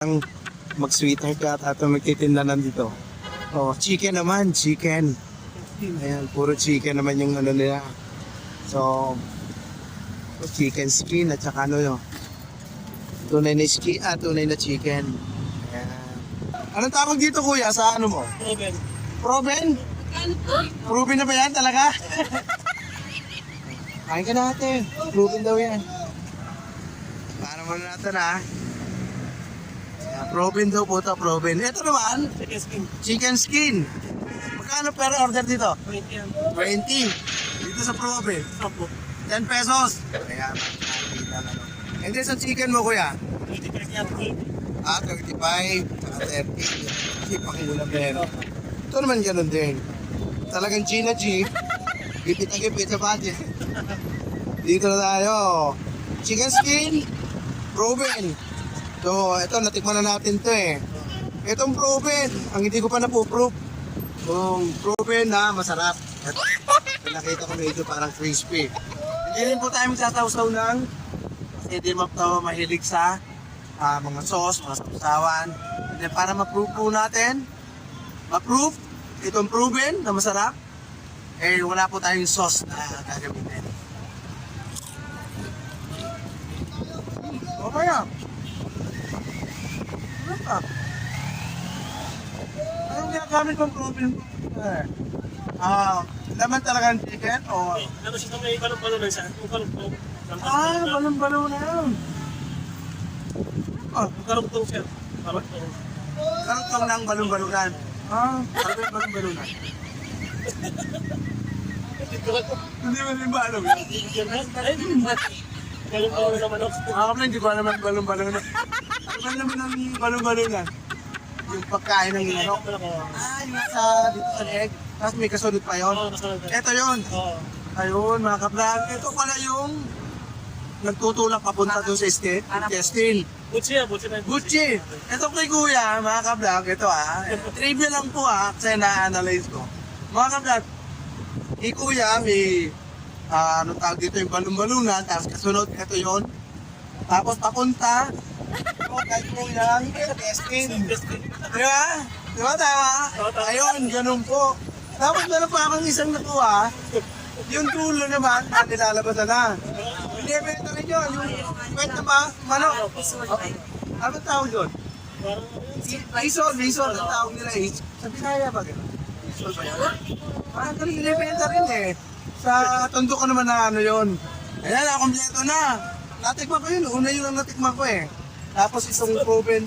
Ang mag-sweetheart ka at magtitinda nandito. Oh, chicken naman, chicken. Ayan, puro chicken naman yung ano nila. So, chicken skin at saka ano yun. Tunay na skin, tunay na chicken. Ayan. Anong tawag dito kuya sa ano mo? Proven. Proven? Proven na ba yan talaga? Kain ka natin. Proven daw yan. Para muna natin ha. Proven daw po ito, proven. Ito naman, Chicken skin. chicken skin. Magkano per order dito? 20 yan. 20. Dito sa proven. Opo. 10 pesos. Kaya, and then sa chicken mo kuya? 25 yan. 35, saka 30. Kasi pakiulam meron. Ito naman ganun din. Talagang G na G. Gipit na gipit sa budget. Dito na tayo. Chicken skin, proven. So, ito, natikman na natin to eh. Itong proven, ang hindi ko pa napuproof. Proven na masarap. Ito, nakita ko medyo parang crispy. Hindi rin po tayo magsasawsaw ng kasi di to mahilig sa mga sauce, mga sausawan. And then, para ma-proof po natin, ma-proof, itong proven na masarap, eh wala po tayong sauce na gagamitin. Okay ah. Anong ginagamit kong proven? Laman talaga ng chicken o... Ano siya may balong-balong lang siya? Yung balong-balong. balon-balon na yun. Karugtong siya. Karugtong. Karugtong ng balon-balunan. Karugtong yung balon-balunan. Hindi mo rin ba alam yan? Balong-balong naman ako. Ako na hindi ko alam ang balon-balunan. Ano naman ang balon-balunan? Yung pagkain ng inanok. Yung nasa dito sa leg. Tapos may kasunod pa yun. Ito yun. Ayun, mga kabrag. Ito pala yung nagtutulak papunta doon sa intestine. Butchi yan, butchi na. Gucci! Ito kay kuya, mga kabrag. Ito trivia lang po kasi na-analyze ko. Mga kabrag, kay kuya may anong tawag dito yung balon-balunan. Tapos kasunod, ito yun. Tapos papunta, kay kuya, intestine. Di ba? Di ba tama? Ayun, ganun po. Tapos meron pa akong isang nakuha, yung dulo naman, nilalabasan na. Hindi, benta rin yun. Yung kwenta pa, manok. Ano tawag yun? Isol ang tawag nila. Sa Pinaya ba gano'n? Isol ba yun? Parang ito nilibenta rin eh. Sa tondo ko naman na ano yun. Ayan, kompleto na. Natikman ko yun. Una yun ang natikman ko eh. Tapos isang proven,